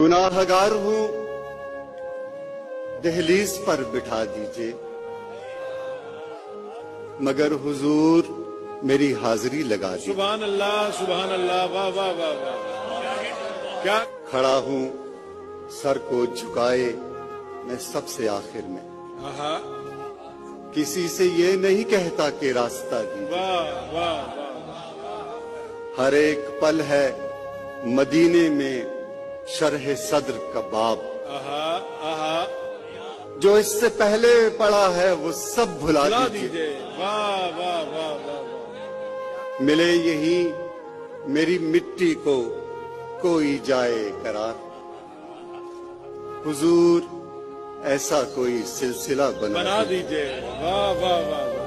गुनाहगार हूं, दहलीज पर बिठा दीजिए, मगर हुजूर मेरी हाजिरी लगा दी। सुभान अल्लाह, वाह वाह वाह वाह। क्या खड़ा हूं सर को झुकाए मैं सबसे आखिर में, आहा, किसी से ये नहीं कहता कि रास्ता दीजिए। वाह वाह वाह। हर एक पल है मदीने में शरह सद्र का बाब, आहा आहा, जो इससे पहले पड़ा है वो सब भुला बुला दीजिए। दीजिए। वाह वाह वाह वाह। मिले यही मेरी मिट्टी को कोई जाए करार, हुजूर ऐसा कोई सिलसिला बना बना दीजिए। वाह वाह वाह।